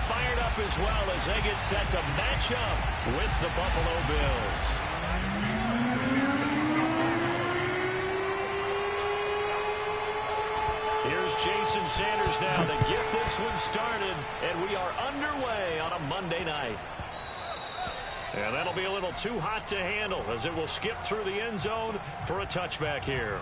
fired up as well as they get set to match up with the Buffalo Bills. Here's Jason Sanders now to get this one started, and we are underway on a Monday night. And that'll be a little too hot to handle as it will skip through the end zone for a touchback here.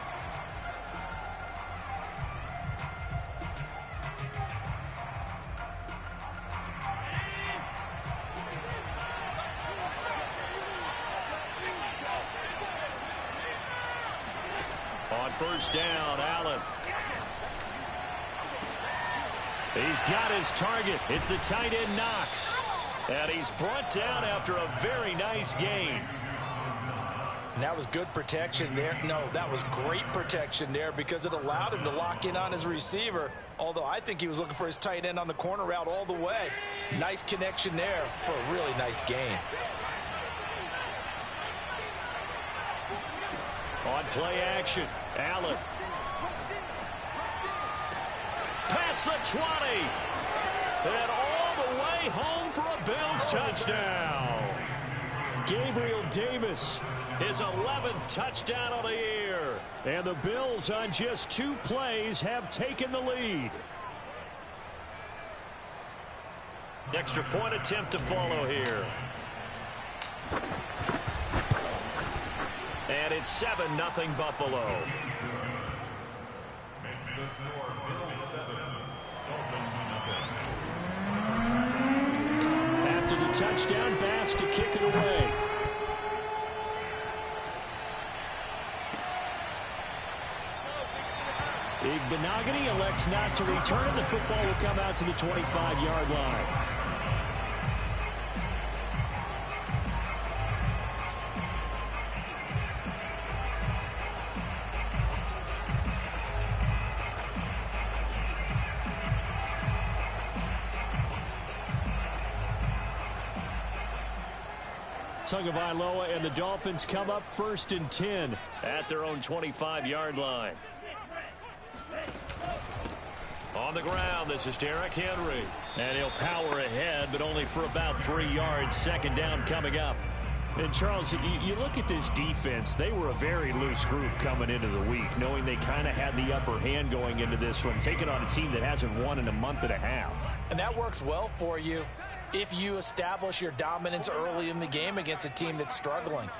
On first down, Allen. He's got his target. It's the tight end, Knox. And he's brought down after a very nice gain. And that was good protection there. No, that was great protection there because it allowed him to lock in on his receiver. Although I think he was looking for his tight end on the corner route all the way. Nice connection there for a really nice gain. On play action, Allen. Past the 20. And all the way home for a Bills touchdown. Gabriel Davis, his 11th touchdown of the year. And the Bills on just 2 plays have taken the lead. Extra point attempt to follow here. And it's 7-0 Buffalo. Makes the score Bills 7, Dolphins nothing. After the touchdown, Bass to kick it away. Igbenogany elects not to return it. The football will come out to the 25-yard line. Tagovailoa and the Dolphins come up 1st and 10 at their own 25-yard line. On the ground, this is Derrick Henry. And he'll power ahead, but only for about 3 yards. 2nd down coming up. And, Charles, you look at this defense, they were a very loose group coming into the week, knowing they kind of had the upper hand going into this one, taking on a team that hasn't won in a month and a half. And that works well for you if you establish your dominance early in the game against a team that's struggling.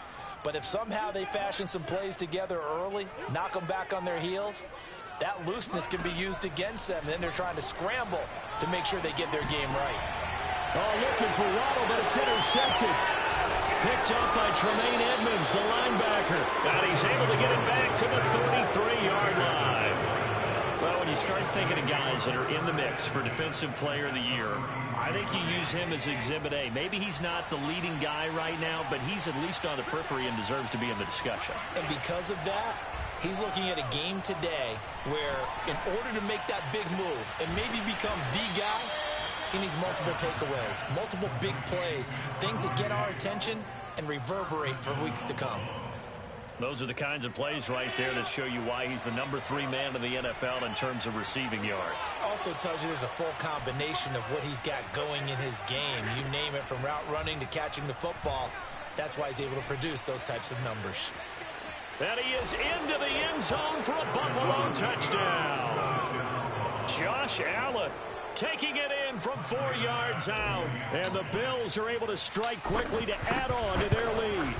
But if somehow they fashion some plays together early, knock them back on their heels, that looseness can be used against them. Then they're trying to scramble to make sure they get their game right. Oh, looking for Waddle, but it's intercepted. Picked up by Tremaine Edmonds, the linebacker. And he's able to get it back to the 33-yard line. Well, when you start thinking of guys that are in the mix for Defensive Player of the Year, I think you use him as Exhibit A. Maybe he's not the leading guy right now, but he's at least on the periphery and deserves to be in the discussion. And because of that, he's looking at a game today where in order to make that big move and maybe become the guy, he needs multiple takeaways, multiple big plays, things that get our attention and reverberate for weeks to come. Those are the kinds of plays right there that show you why he's the number 3 man in the NFL in terms of receiving yards. Also tells you there's a full combination of what he's got going in his game. You name it, from route running to catching the football. That's why he's able to produce those types of numbers. And he is into the end zone for a Buffalo touchdown. Josh Allen taking it in from 4 yards out. And the Bills are able to strike quickly to add on to their lead.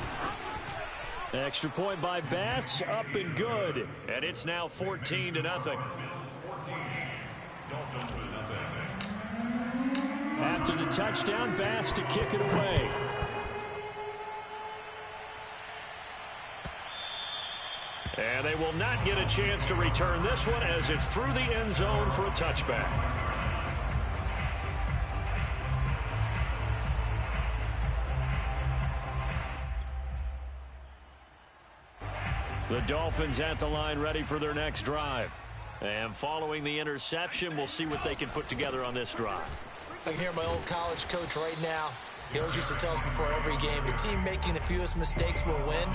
Extra point by Bass, up and good. And it's now 14-0. 14, Dolphins nothing. After the touchdown, Bass to kick it away. And they will not get a chance to return this one as it's through the end zone for a touchback. The Dolphins at the line, ready for their next drive. And following the interception, we'll see what they can put together on this drive. I can hear my old college coach right now. He always used to tell us before every game, the team making the fewest mistakes will win.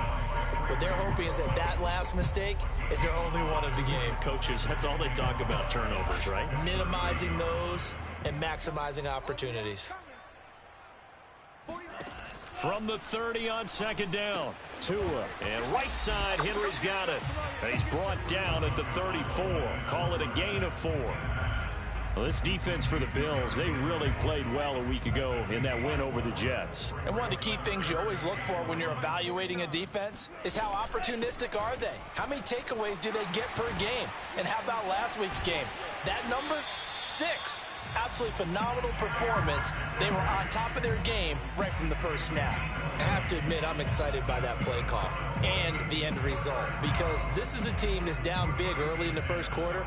What they're hoping is that that last mistake is their only one of the game. Coaches, that's all they talk about, turnovers, right? Minimizing those and maximizing opportunities. From the 30 on second down, Tua, and right side, Henry's got it. And he's brought down at the 34. Call it a gain of 4. Well, this defense for the Bills, they really played well a week ago in that win over the Jets. And one of the key things you always look for when you're evaluating a defense is how opportunistic are they? How many takeaways do they get per game? And how about last week's game? That number, 6. Absolutely phenomenal performance. They were on top of their game right from the first snap. I have to admit, I'm excited by that play call and the end result, because this is a team that's down big early in the first quarter,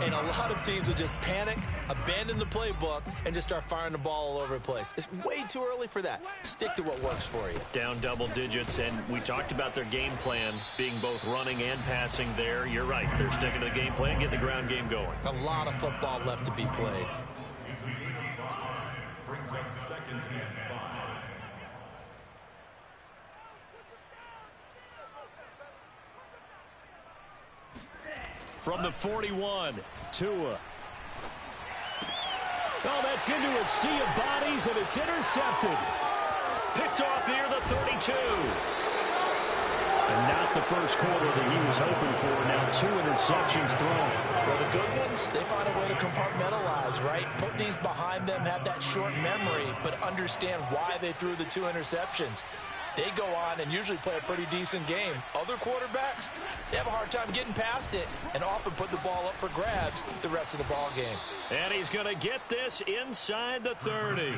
and a lot of teams will just panic, abandon the playbook, and just start firing the ball all over the place. It's way too early for that. Stick to what works for you. Down double digits, and we talked about their game plan being both running and passing there. You're right. They're sticking to the game plan, getting the ground game going. A lot of football left to be played. Brings up 2nd and 5. From the 41, Tua. Oh, that's into a sea of bodies, and it's intercepted. Picked off near the 32. And not the first quarter that he was hoping for. Now 2 interceptions thrown. Well, the good ones, they find a way to compartmentalize, right? Put these behind them, have that short memory, but understand why they threw the 2 interceptions. They go on and usually play a pretty decent game. Other quarterbacks, they have a hard time getting past it and often put the ball up for grabs the rest of the ball game. And he's going to get this inside the 30.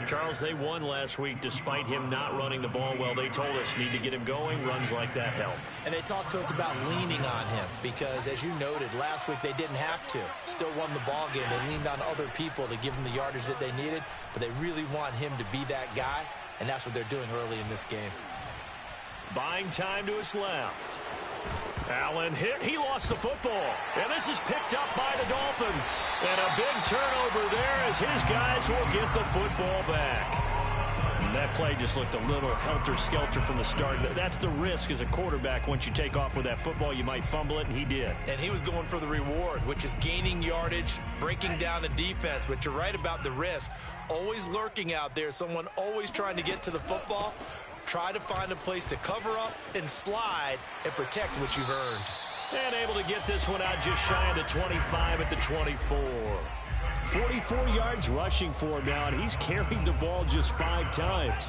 Charles, they won last week despite him not running the ball well. They told us need to get him going. Runs like that help. And they talked to us about leaning on him because, as you noted, last week they didn't have to. Still won the ball game. They leaned on other people to give them the yardage that they needed, but they really want him to be that guy, and that's what they're doing early in this game. Buying time to his left. Allen hit. He lost the football. And this is picked up by the Dolphins. And a big turnover there as his guys will get the football back. And that play just looked a little helter-skelter from the start. That's the risk as a quarterback. Once you take off with that football, you might fumble it, and he did. And he was going for the reward, which is gaining yardage, breaking down the defense. But you're right about the risk. Always lurking out there, someone always trying to get to the football. Try to find a place to cover up and slide and protect what you've earned. And able to get this one out just shy of the 25 at the 24. 44 yards rushing for him now, and he's carried the ball just 5 times.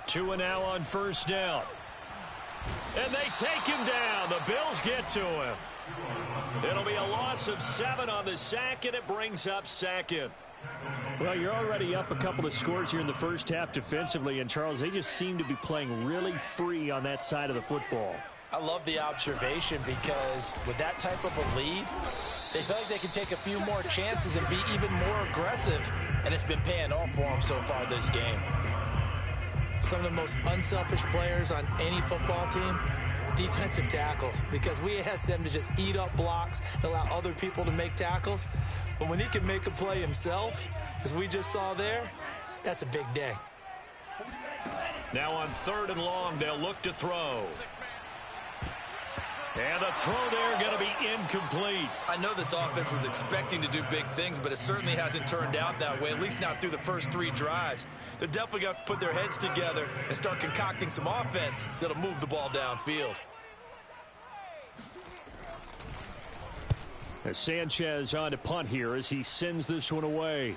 Tua now on first down. And they take him down. The Bills get to him. It'll be a loss of 7 on the sack, and it brings up 2nd. Well, you're already up a couple of scores here in the first half defensively, and Charles, they just seem to be playing really free on that side of the football. I love the observation because with that type of a lead, they feel like they can take a few more chances and be even more aggressive, and it's been paying off for them so far this game. Some of the most unselfish players on any football team, defensive tackles, because we ask them to just eat up blocks and allow other people to make tackles. But when he can make a play himself, as we just saw there, that's a big day. Now on 3rd and long, they'll look to throw. And the throw there going to be incomplete. I know this offense was expecting to do big things, but it certainly hasn't turned out that way, at least not through the first 3 drives. They're definitely going to have to put their heads together and start concocting some offense that'll move the ball downfield. As Sanchez on to punt here as he sends this one away.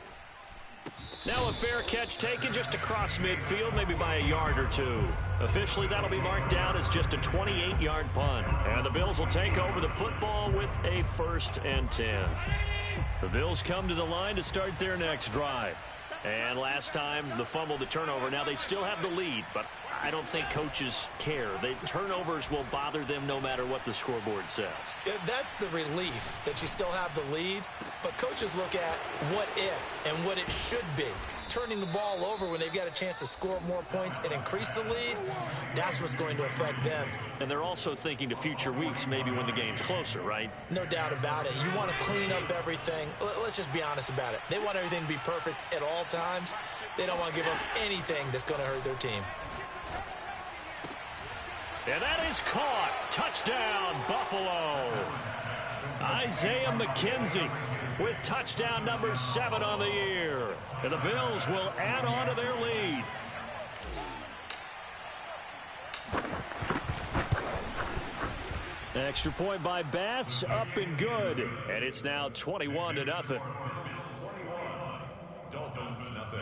Now a fair catch taken just across midfield, maybe by a yard or 2. Officially, that'll be marked down as just a 28-yard punt. And the Bills will take over the football with a 1st and 10. The Bills come to the line to start their next drive. And last time, the fumble, the turnover. Now they still have the lead, but I don't think coaches care. The turnovers will bother them no matter what the scoreboard says. Yeah, that's the relief that you still have the lead, but coaches look at what if and what it should be. Turning the ball over when they've got a chance to score more points and increase the lead, that's what's going to affect them. And they're also thinking to future weeks, maybe when the game's closer, right? No doubt about it. You want to clean up everything. Let's just be honest about it. They want everything to be perfect at all times. They don't want to give up anything that's going to hurt their team. And that is caught. Touchdown, Buffalo. Isaiah McKenzie with touchdown number 7 on the year. And the Bills will add on to their lead. Extra point by Bass, up and good. And it's now 21-0. Dolphins, nothing.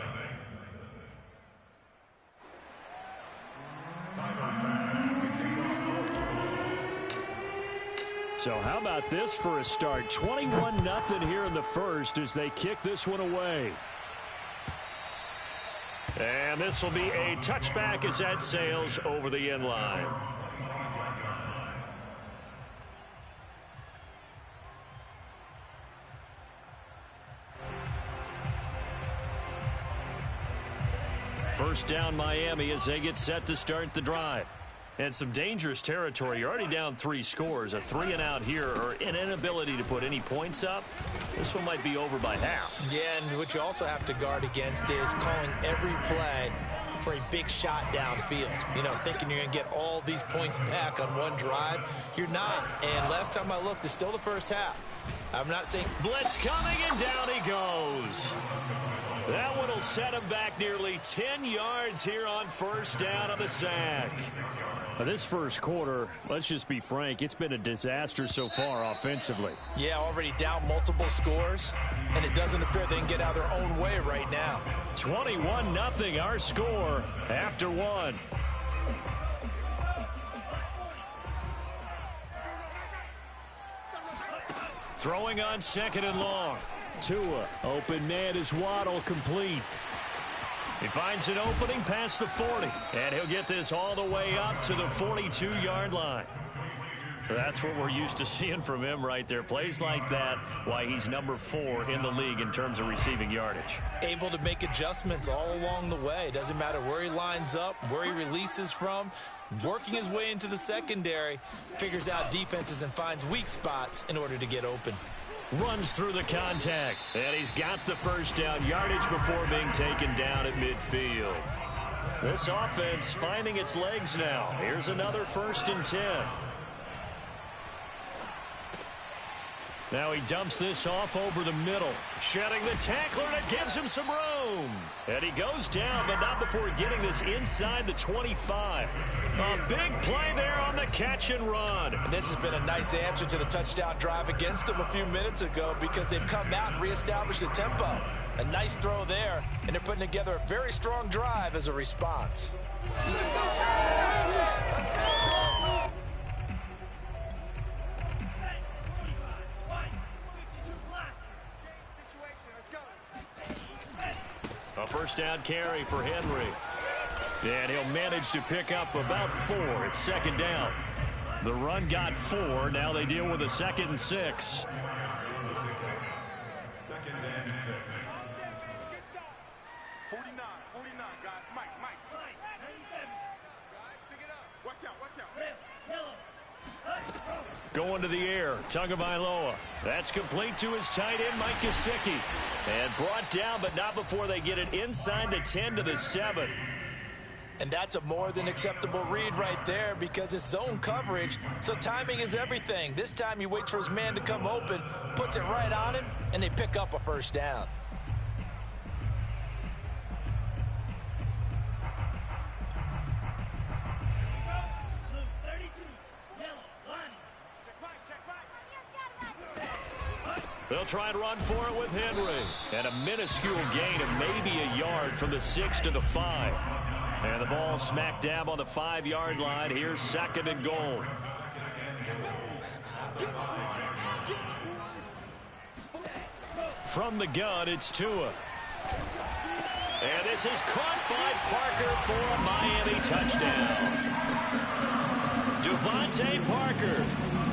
So how about this for a start? 21-0 here in the first as they kick this one away. And this will be a touchback as that sails over the end line. First down Miami as they get set to start the drive. And some dangerous territory. You're already down 3 scores. A 3-and-out here or an inability to put any points up. This one might be over by half. Yeah, and what you also have to guard against is calling every play for a big shot downfield. You know, thinking you're going to get all these points back on one drive. You're not. And last time I looked, it's still the first half. I'm not saying... Blitz coming, and down he goes. That one will set him back nearly 10 yards here on first down of the sack. Now this first quarter, let's just be frank, it's been a disaster so far offensively. Yeah, already down multiple scores, and it doesn't appear they can get out of their own way right now. 21-0 our score after 1. Throwing on 2nd and long. Tua, open man is Waddle, complete. He finds an opening past the 40, and he'll get this all the way up to the 42-yard line. That's what we're used to seeing from him right there. Plays like that, why he's number 4 in the league in terms of receiving yardage. Able to make adjustments all along the way. Doesn't matter where he lines up, where he releases from. Working his way into the secondary, figures out defenses and finds weak spots in order to get open. Runs through the contact, and he's got the first down yardage before being taken down at midfield. This offense finding its legs now. Here's another 1st and 10. Now he dumps this off over the middle. Shedding the tackler, and it gives him some room. And he goes down, but not before getting this inside the 25. A big play there on the catch and run. And this has been a nice answer to the touchdown drive against them a few minutes ago because they've come out and reestablished the tempo. A nice throw there, and they're putting together a very strong drive as a response. A first down carry for Henry. And he'll manage to pick up about 4. It's 2nd down. The run got 4. Now they deal with a 2nd and 6. 2nd and 6. 49, guys. Mike. Guys, pick it up. Watch out. Going to the air, Tagovailoa. That's complete to his tight end, Mike Gesicki. And brought down, but not before they get it inside the 10 to the 7. And that's a more than acceptable read right there because it's zone coverage, so timing is everything. This time he waits for his man to come open, puts it right on him, and they pick up a first down. They'll try and run for it with Henry. And a minuscule gain of maybe a yard from the 6 to the 5. And the ball smack dab on the 5-yard line. Here's 2nd and goal. From the gun, it's Tua. And this is caught by Parker for a Miami touchdown. Devontae Parker,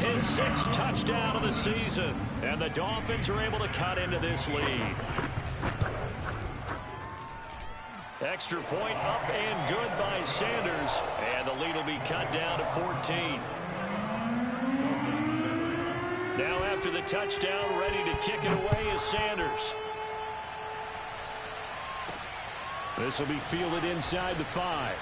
his 6th touchdown of the season. And the Dolphins are able to cut into this lead. Extra point up and good by Sanders. And the lead will be cut down to 14. Now after the touchdown, ready to kick it away is Sanders. This will be fielded inside the 5.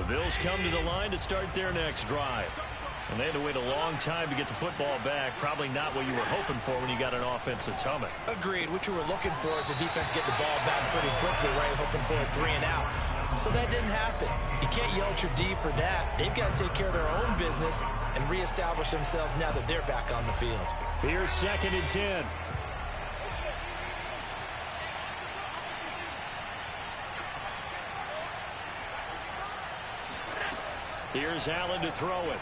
Bills come to the line to start their next drive. And they had to wait a long time to get the football back. Probably not what you were hoping for when you got an offense that's humming. Agreed. What you were looking for is the defense get the ball back pretty quickly, right? Hoping for a 3 and out. So that didn't happen. You can't yell at your D for that. They've got to take care of their own business and reestablish themselves now that they're back on the field. Here's 2nd and 10. Here's Allen to throw it.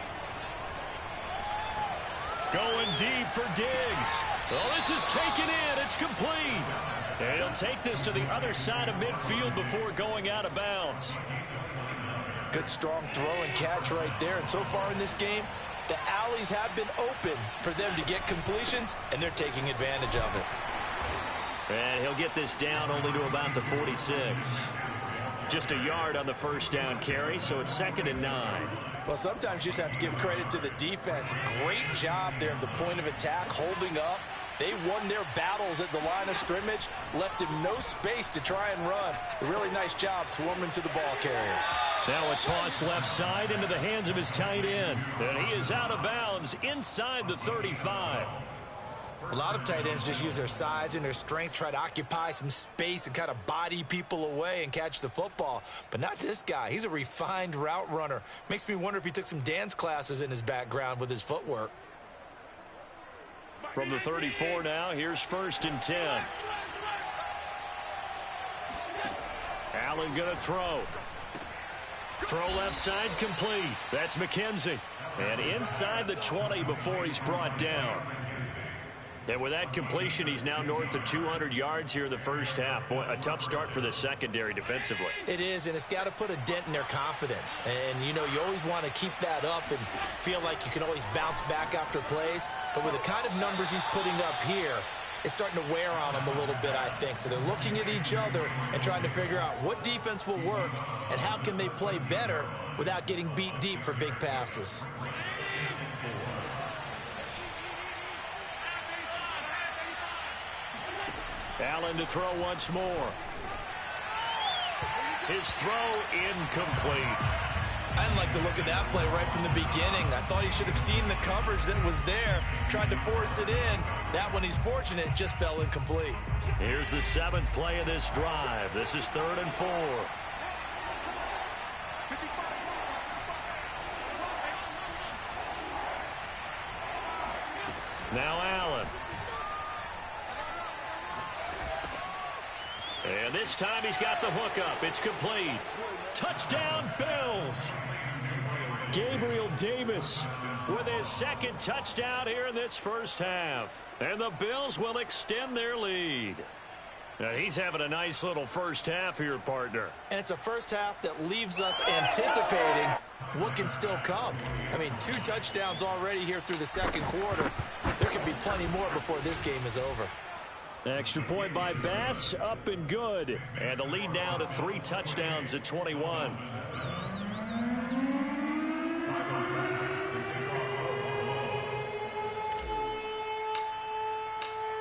Going deep for Diggs. Well, this is taken in. It's complete. And he'll take this to the other side of midfield before going out of bounds. Good, strong throw and catch right there. And so far in this game, the alleys have been open for them to get completions, and they're taking advantage of it. And he'll get this down only to about the 46. Just a yard on the first down carry, so it's 2nd and 9. Well, sometimes you just have to give credit to the defense. Great job there at the point of attack, holding up. They won their battles at the line of scrimmage, left him no space to try and run. A really nice job swarming to the ball carrier. Now a toss left side into the hands of his tight end. And he is out of bounds inside the 35. A lot of tight ends just use their size and their strength, try to occupy some space and kind of body people away and catch the football. But not this guy. He's a refined route runner. Makes me wonder if he took some dance classes in his background with his footwork. From the 34 now, here's 1st and 10. Allen going to throw. Throw left side complete. That's McKenzie. And inside the 20 before he's brought down. And with that completion, he's now north of 200 yards here in the first half. Boy, a tough start for the secondary defensively. It is, and it's got to put a dent in their confidence. And, you know, you always want to keep that up and feel like you can always bounce back after plays. But with the kind of numbers he's putting up here, it's starting to wear on them a little bit, I think. So they're looking at each other and trying to figure out what defense will work and how can they play better without getting beat deep for big passes. Allen to throw once more. His throw incomplete. I didn't like the look of that play right from the beginning. I thought he should have seen the coverage that was there, tried to force it in. That one, he's fortunate, just fell incomplete. Here's the 7th play of this drive. This is 3rd and 4. Now Allen. And this time he's got the hookup. It's complete. Touchdown, Bills. Gabriel Davis with his 2nd touchdown here in this first half. And the Bills will extend their lead. Now he's having a nice little first half here, partner. And it's a first half that leaves us anticipating what can still come. I mean, 2 touchdowns already here through the second quarter. There could be plenty more before this game is over. Extra point by Bass, up and good. And the lead now to 3 touchdowns at 21.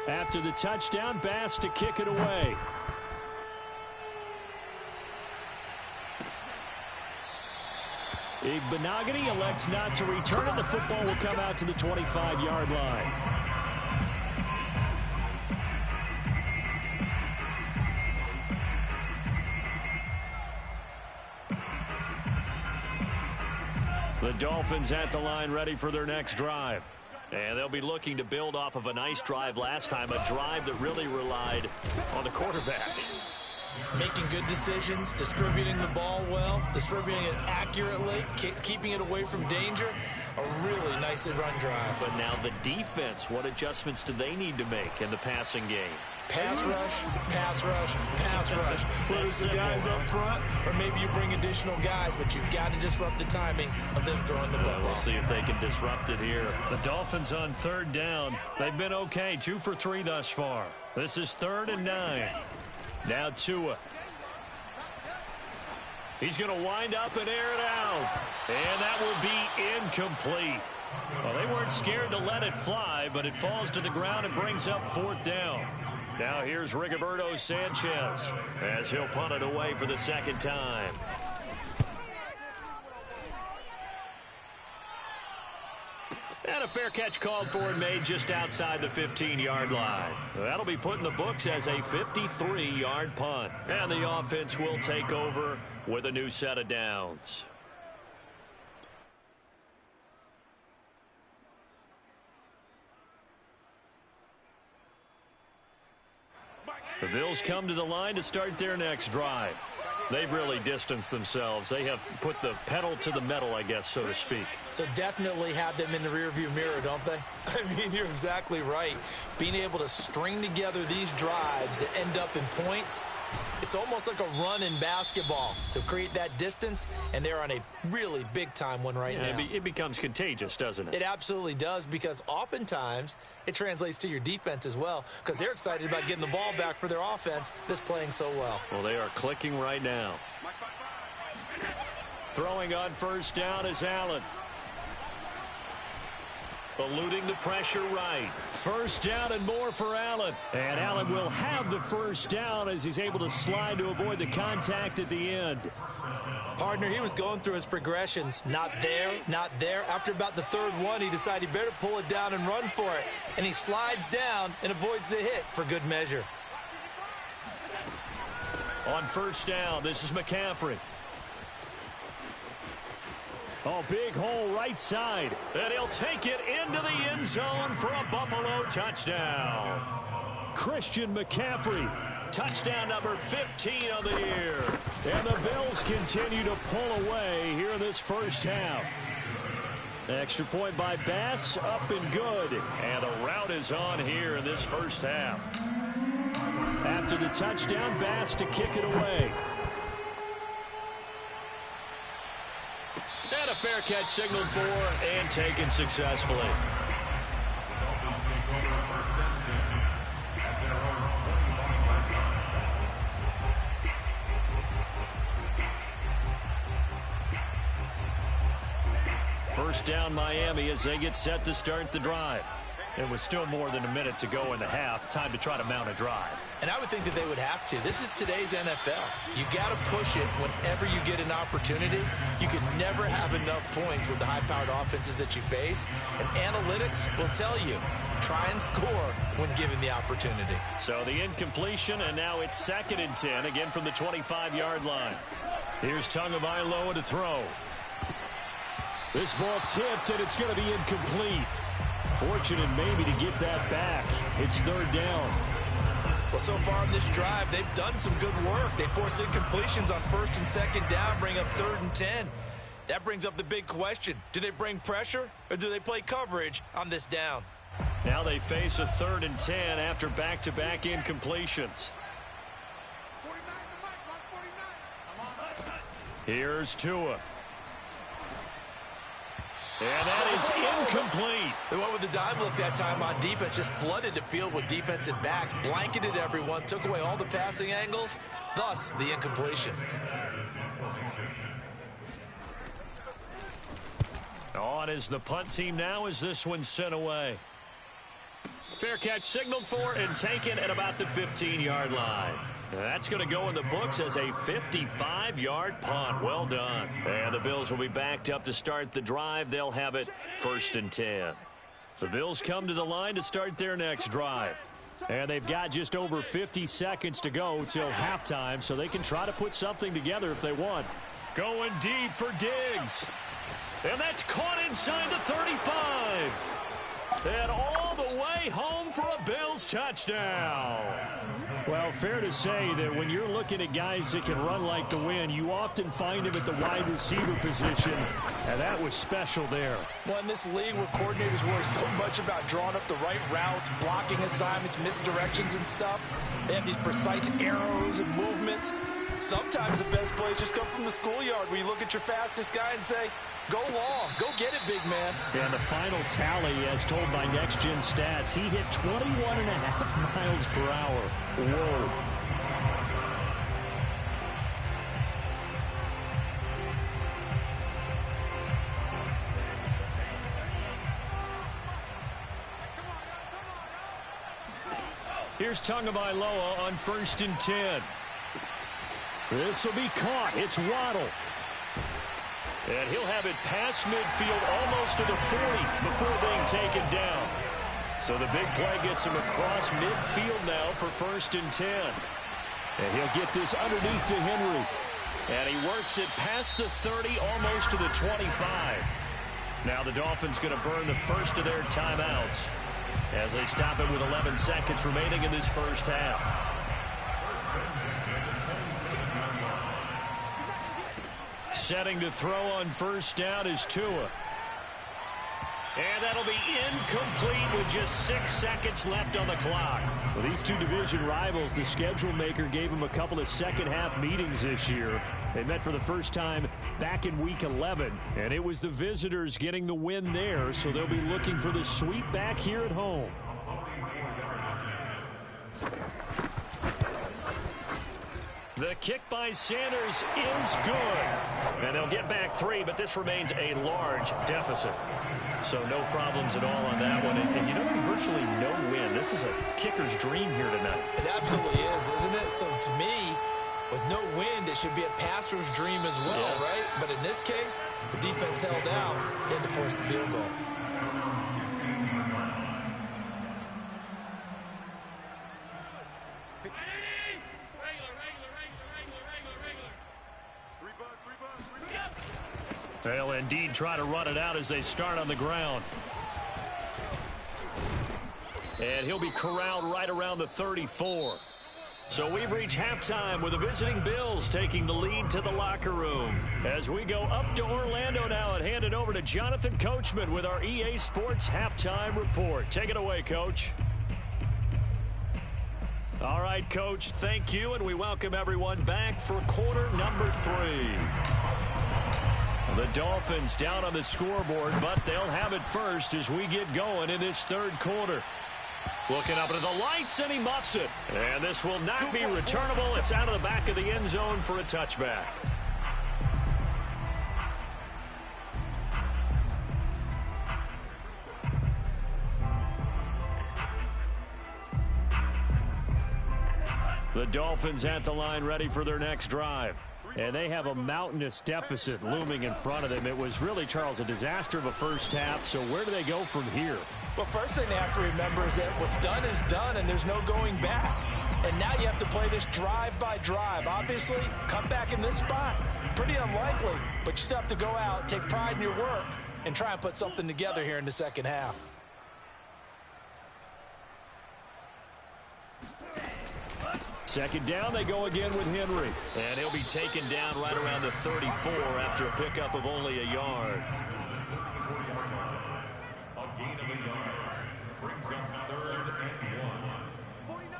After the touchdown, Bass to kick it away. Igbenogany elects not to return, and the football will come out to the 25-yard line. The Dolphins at the line ready for their next drive. And they'll be looking to build off of a nice drive last time, a drive that really relied on the quarterback. Making good decisions, distributing the ball well, distributing it accurately, keeping it away from danger. A really nice run drive. But now the defense, what adjustments do they need to make in the passing game? Pass rush, pass rush, pass rush. Whether it's the guys up front or maybe you bring additional guys, but you've got to disrupt the timing of them throwing the football. We'll see if they can disrupt it here. The Dolphins on 3rd down. They've been okay, 2 for 3 thus far. This is 3rd and 9. Now Tua. He's going to wind up and air it out. And that will be incomplete. Well, they weren't scared to let it fly, but it falls to the ground and brings up 4th down. Now here's Rigoberto Sanchez as he'll punt it away for the 2nd time. And a fair catch called for and made just outside the 15-yard line. That'll be put in the books as a 53-yard punt. And the offense will take over with a new set of downs. The Bills come to the line to start their next drive. They've really distanced themselves. They have put the pedal to the metal, I guess, so to speak. So definitely have them in the rearview mirror, don't they? I mean, you're exactly right. Being able to string together these drives that end up in points, it's almost like a run in basketball to create that distance, and they're on a really big-time one right now. It becomes contagious, doesn't it? It absolutely does, because oftentimes it translates to your defense as well, because they're excited about getting the ball back for their offense that's playing so well. Well, they are clicking right now. Throwing on first down is Allen. Eluding the pressure right. First down and more for Allen. And Allen will have the first down as he's able to slide to avoid the contact at the end. Partner, he was going through his progressions. Not there, not there. After about the third one, he decided he better pull it down and run for it. And he slides down and avoids the hit for good measure. On first down, this is McCaffrey. Oh, big hole right side. And he'll take it into the end zone for a Buffalo touchdown. Christian McCaffrey, touchdown number 15 of the year. And the Bills continue to pull away here in this first half. Extra point by Bass, up and good. And the route is on here in this first half. After the touchdown, Bass to kick it away. And a fair catch signaled for and taken successfully. Dolphins take over first and 10 at their own 25-yard line. First down Miami as they get set to start the drive. It was still more than a minute to go in the half. Time to try to mount a drive. And I would think that they would have to. This is today's NFL. You got to push it whenever you get an opportunity. You can never have enough points with the high-powered offenses that you face. And analytics will tell you, try and score when given the opportunity. So the incompletion, and now it's 2nd and 10, again from the 25-yard line. Here's Tagovailoa to throw. This ball tipped, and it's going to be incomplete. Fortunate maybe to get that back. It's 3rd down. Well, so far in this drive, they've done some good work. They force incompletions on 1st and 2nd down, bring up 3rd and 10. That brings up the big question. Do they bring pressure, or do they play coverage on this down? Now they face a 3rd and 10 after back-to-back incompletions. Here's Tua. And that is incomplete. They went with the dime look that time on defense, just flooded the field with defensive backs, blanketed everyone, took away all the passing angles, thus the incompletion. On is the punt team now as this one's sent away. Fair catch signaled for and taken at about the 15-yard line. That's going to go in the books as a 55-yard punt. Well done. And the Bills will be backed up to start the drive. They'll have it 1st and 10. The Bills come to the line to start their next drive. And they've got just over 50 seconds to go till halftime, so they can try to put something together if they want. Going deep for Diggs. And that's caught inside the 35. And all the way home for a Bills touchdown. Well, fair to say that when you're looking at guys that can run like the wind, you often find them at the wide receiver position, and that was special there. Well, in this league where coordinators worry so much about drawing up the right routes, blocking assignments, misdirections and stuff, they have these precise arrows and movements. Sometimes the best plays just come from the schoolyard where you look at your fastest guy and say, go long, go get it, big man. And the final tally, as told by Next Gen Stats, he hit 21.5 miles per hour. Whoa. Here's Tagovailoa on 1st and 10. This will be caught. It's Waddle. And he'll have it past midfield almost to the 40 before being taken down. So the big play gets him across midfield now for 1st and 10. And he'll get this underneath to Henry. And he works it past the 30, almost to the 25. Now the Dolphins going to burn the first of their timeouts as they stop it with 11 seconds remaining in this first half. Setting to throw on 1st down is Tua. And that'll be incomplete with just 6 seconds left on the clock. Well, these two division rivals, the schedule maker gave them a couple of second-half meetings this year. They met for the first time back in Week 11, and it was the visitors getting the win there, so they'll be looking for the sweep back here at home. The kick by Sanders is good. And they'll get back 3, but this remains a large deficit. So no problems at all on that one. And you know, there's virtually no win. This is a kicker's dream here tonight. It absolutely is, isn't it? So to me, with no wind, it should be a passer's dream as well, right? But in this case, the defense held out. He had to force the field goal. They'll indeed try to run it out as they start on the ground. And he'll be corralled right around the 34. So we've reached halftime with the visiting Bills taking the lead to the locker room. As we go up to Orlando now and hand it over to Jonathan Coachman with our EA Sports Halftime Report. Take it away, Coach. All right, Coach, thank you, and we welcome everyone back for quarter number 3. The Dolphins down on the scoreboard, but they'll have it first as we get going in this 3rd quarter. Looking up into the lights, and he muffs it. And this will not be returnable. It's out of the back of the end zone for a touchback. The Dolphins at the line ready for their next drive. And they have a mountainous deficit looming in front of them. It was really, Charles, a disaster of a first half. So where do they go from here? Well, first thing they have to remember is that what's done is done, and there's no going back. And now you have to play this drive by drive. Obviously, come back in this spot, pretty unlikely. But you still have to go out, take pride in your work, and try and put something together here in the second half. Second down, they go again with Henry. And he'll be taken down right around the 34 after a pickup of only a yard. A gain of a yard brings up 3rd and 1.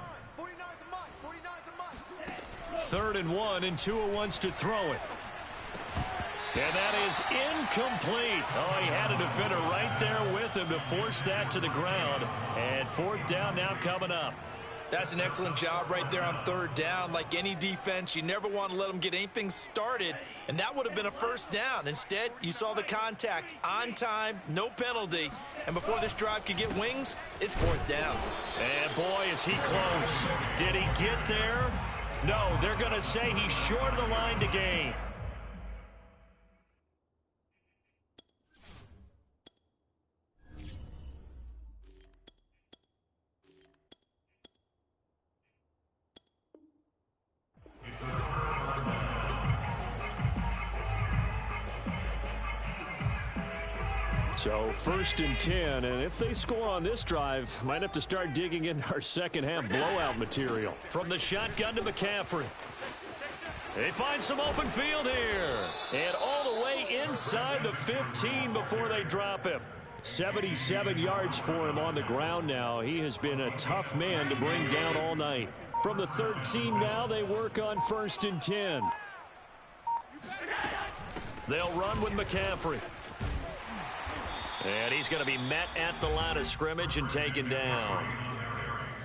3rd and 1, and Tua wants to throw it. And that is incomplete. Oh, he had a defender right there with him to force that to the ground. And 4th down now coming up. That's an excellent job right there on 3rd down. Like any defense, you never want to let them get anything started, and that would have been a 1st down. Instead, you saw the contact on time, no penalty, and before this drive could get wings, it's 4th down. And boy, is he close. Did he get there? No, they're going to say he's short of the line to gain. So 1st and 10, and if they score on this drive, might have to start digging in our second half blowout material. From the shotgun to McCaffrey. They find some open field here. And all the way inside the 15 before they drop him. 77 yards for him on the ground now. He has been a tough man to bring down all night. From the 13 now, they work on 1st and 10. They'll run with McCaffrey. And he's going to be met at the line of scrimmage and taken down.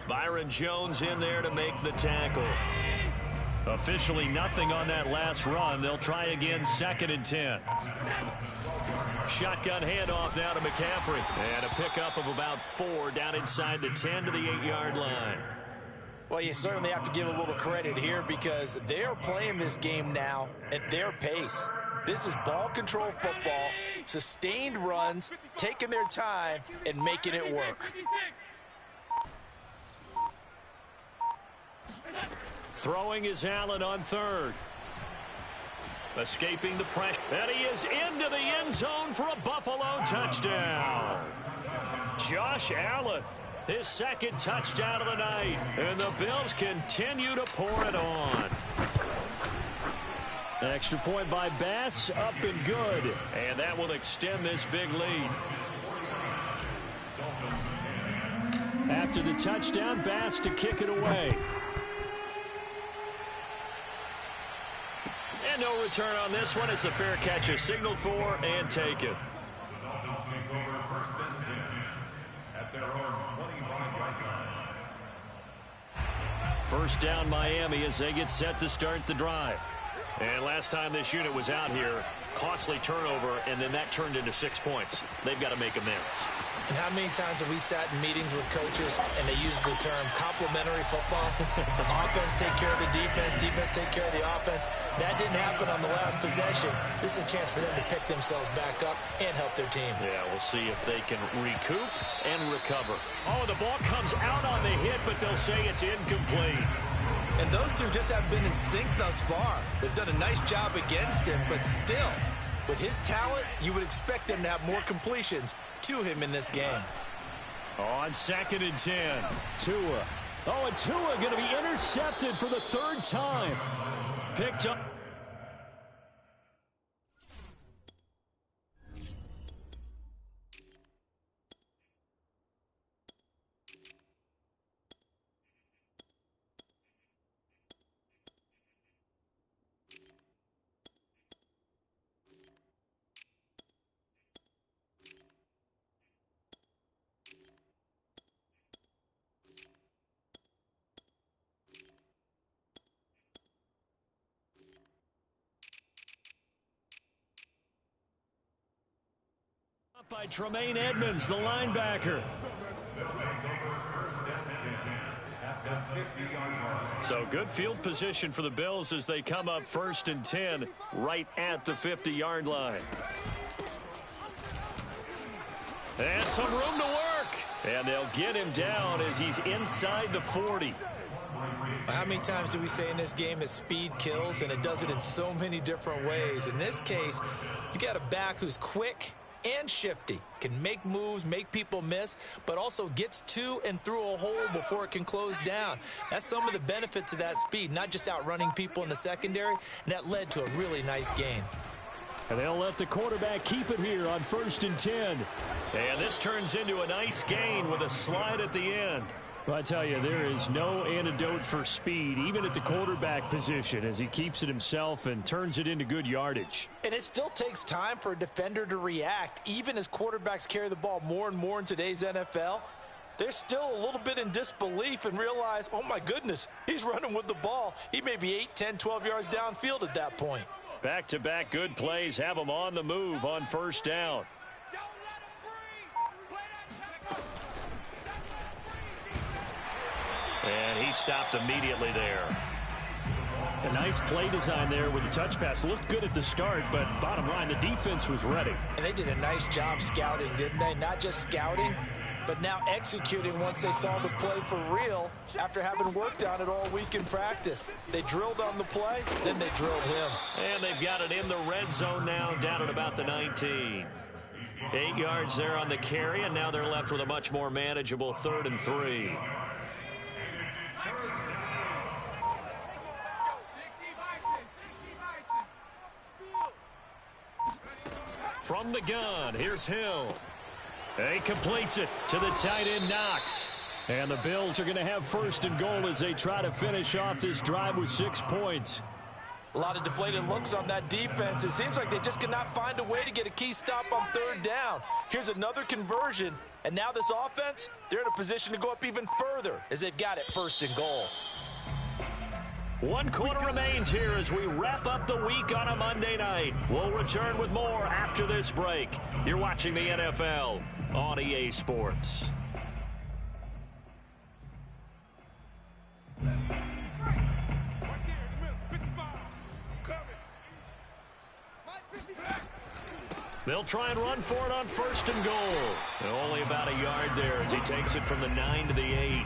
Byron Jones in there to make the tackle. Officially nothing on that last run. They'll try again 2nd and 10. Shotgun handoff now to McCaffrey. And a pickup of about 4 down inside the 10 to the 8-yard line. Well, you certainly have to give a little credit here because they're playing this game now at their pace. This is ball control football, sustained runs, taking their time, and making it work. Throwing is Allen on third. Escaping the pressure. And he is into the end zone for a Buffalo touchdown. Josh Allen, his second touchdown of the night. And the Bills continue to pour it on. Extra point by Bass, up and good. And that will extend this big lead. After the touchdown, Bass to kick it away. And no return on this one as the fair catch is signaled for and taken. The Dolphins take over first and 10 at their own 25-yard line. First down Miami as they get set to start the drive. And last time this unit was out here, costly turnover, and then that turned into 6 points. They've got to make amends. And how many times have we sat in meetings with coaches and they use the term complementary football? Offense take care of the defense, defense take care of the offense. That didn't happen on the last possession. This is a chance for them to pick themselves back up and help their team. Yeah, we'll see if they can recoup and recover. Oh, the ball comes out on the hit, but they'll say it's incomplete. And those two just haven't been in sync thus far. They've done a nice job against him, but still, with his talent, you would expect them to have more completions to him in this game. On 2nd and 10, Tua. Oh, and Tua going to be intercepted for the third time. Picked up. By Tremaine Edmonds, the linebacker. So good field position for the Bills as they come up 1st and 10 right at the 50-yard line. And some room to work. And they'll get him down as he's inside the 40. How many times do we say in this game that speed kills, and it does it in so many different ways? In this case, you got a back who's quick and shifty, can make moves, make people miss, but also gets to and through a hole before it can close down. That's some of the benefits of that speed, not just outrunning people in the secondary, and that led to a really nice gain. And they'll let the quarterback keep it here on 1st and 10. And this turns into a nice gain with a slide at the end. Well, I tell you, there is no antidote for speed, even at the quarterback position, as he keeps it himself and turns it into good yardage. And it still takes time for a defender to react, even as quarterbacks carry the ball more and more in today's NFL. They're still a little bit in disbelief and realize, oh my goodness, he's running with the ball. He may be 8, 10, 12 yards downfield at that point. Back-to-back good plays have him on the move on 1st down. And he stopped immediately there. A nice play design there with the touch pass. Looked good at the start, but bottom line, the defense was ready. And they did a nice job scouting, didn't they? Not just scouting, but now executing once they saw the play for real after having worked on it all week in practice. They drilled on the play, then they drilled him. And they've got it in the red zone now, down at about the 19. 8 yards there on the carry, and now they're left with a much more manageable 3rd and 3. From the gun, here's Hill. He completes it to the tight end, Knox. And the Bills are going to have 1st and goal as they try to finish off this drive with 6 points. A lot of deflated looks on that defense. It seems like they just cannot find a way to get a key stop on 3rd down. Here's another conversion, and now this offense, they're in a position to go up even further as they've got it 1st and goal. 1 quarter remains here as we wrap up the week on a Monday night. We'll return with more after this break. You're watching the NFL on EA Sports. Right there in the middle, 55. Coming. They'll try and run for it on 1st and goal. And only about a yard there as he takes it from the 9 to the 8.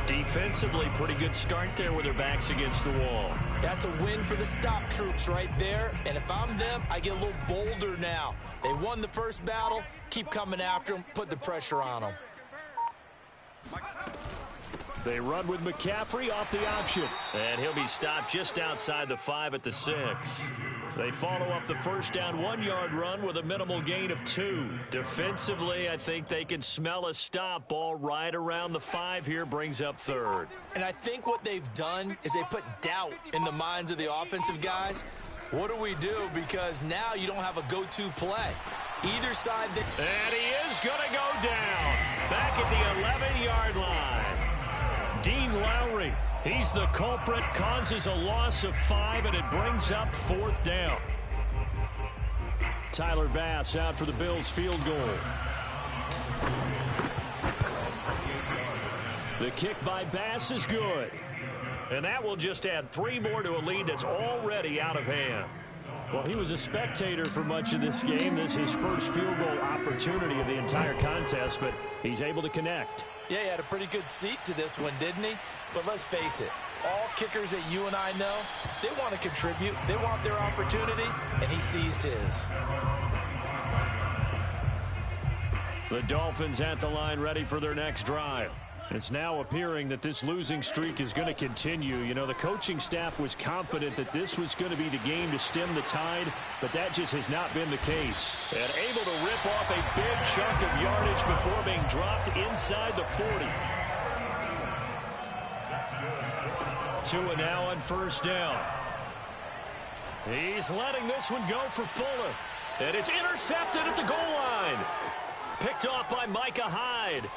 Defensively, pretty good start there with their backs against the wall. That's a win for the stop troops right there. And if I'm them, I get a little bolder now. They won the first battle. Keep coming after them. Put the pressure on them. They run with McCaffrey off the option. And he'll be stopped just outside the 5 at the 6. They follow up the first down 1-yard run with a minimal gain of 2. Defensively, I think they can smell a stop. Ball right around the 5 here, brings up 3rd. And I think what they've done is they put doubt in the minds of the offensive guys. What do we do? Because now you don't have a go-to play. Either side. And he is going to go down. Back at the 11-yard line. Dean Lowry. He's the culprit, causes a loss of 5, and it brings up 4th down. Tyler Bass out for the Bills field goal. The kick by Bass is good. And that will just add 3 more to a lead that's already out of hand. Well, he was a spectator for much of this game. This is his first field goal opportunity of the entire contest, but he's able to connect. Yeah, he had a pretty good seat to this one, didn't he? But let's face it, all kickers that you and I know, they want to contribute. They want their opportunity, and he seized his. The Dolphins at the line ready for their next drive. It's now appearing that this losing streak is going to continue. You know, the coaching staff was confident that this was going to be the game to stem the tide, but that just has not been the case. And able to rip off a big chunk of yardage before being dropped inside the 40. 2 and now on 1st down. He's letting this one go for Fuller. And it's intercepted at the goal line. Picked off by Micah Hyde.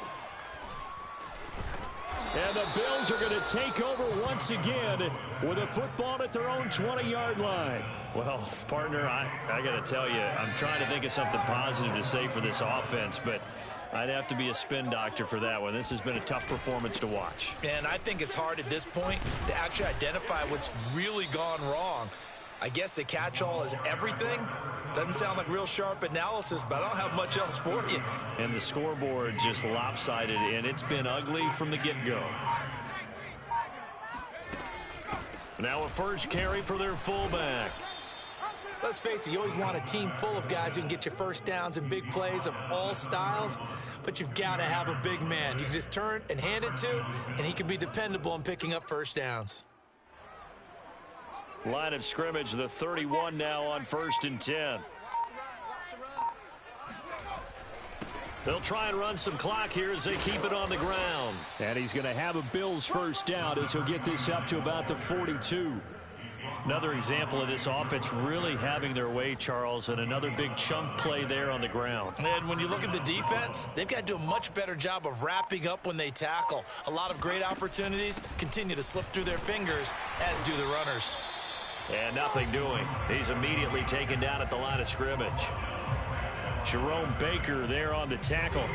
And the Bills are going to take over once again with a football at their own 20-yard line. Well, partner, I got to tell you, I'm trying to think of something positive to say for this offense, but I'd have to be a spin doctor for that one. This has been a tough performance to watch. And I think it's hard at this point to actually identify what's really gone wrong. I guess the catch-all is everything. Doesn't sound like real sharp analysis, but I don't have much else for you. And the scoreboard just lopsided, and it's been ugly from the get-go. Now a first carry for their fullback. Let's face it, you always want a team full of guys who can get you first downs and big plays of all styles, but you've got to have a big man. You can just turn and hand it to, and he can be dependable in picking up first downs. Line of scrimmage, the 31 now on 1st and 10. They'll try and run some clock here as they keep it on the ground. And he's going to have a Bills first down as he'll get this up to about the 42. Another example of this offense really having their way, Charles, and another big chunk play there on the ground. And when you look at the defense, they've got to do a much better job of wrapping up when they tackle. A lot of great opportunities continue to slip through their fingers, as do the runners. And nothing doing. He's immediately taken down at the line of scrimmage. Jerome Baker there on the tackle.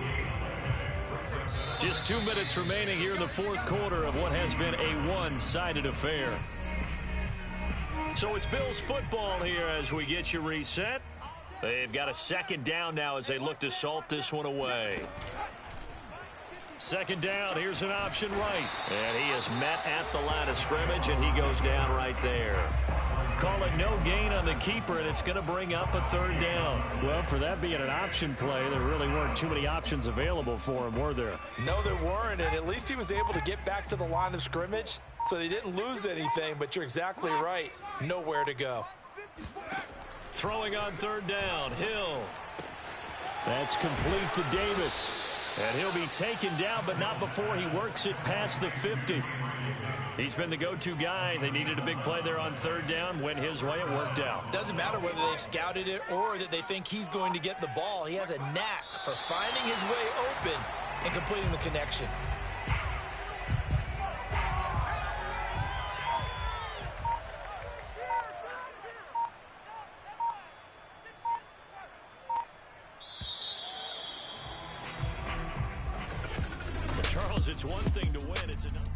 Just 2 minutes remaining here in the 4th quarter of what has been a one-sided affair. So it's Bills football here as we get you reset. They've got a 2nd down now as they look to salt this one away. 2nd down, here's an option right. And he is met at the line of scrimmage, and he goes down right there. Call it no gain on the keeper, and it's going to bring up a 3rd down. Well, for that being an option play, there really weren't too many options available for him, were there? No, there weren't, and at least he was able to get back to the line of scrimmage, so they didn't lose anything, but you're exactly right. Nowhere to go. Throwing on 3rd down, Hill. That's complete to Davis. And he'll be taken down, but not before he works it past the 50. He's been the go-to guy. They needed a big play there on 3rd down. Went his way. It worked out. Doesn't matter whether they've scouted it or that they think he's going to get the ball. He has a knack for finding his way open and completing the connection. Charles, it's one thing to win. It's another.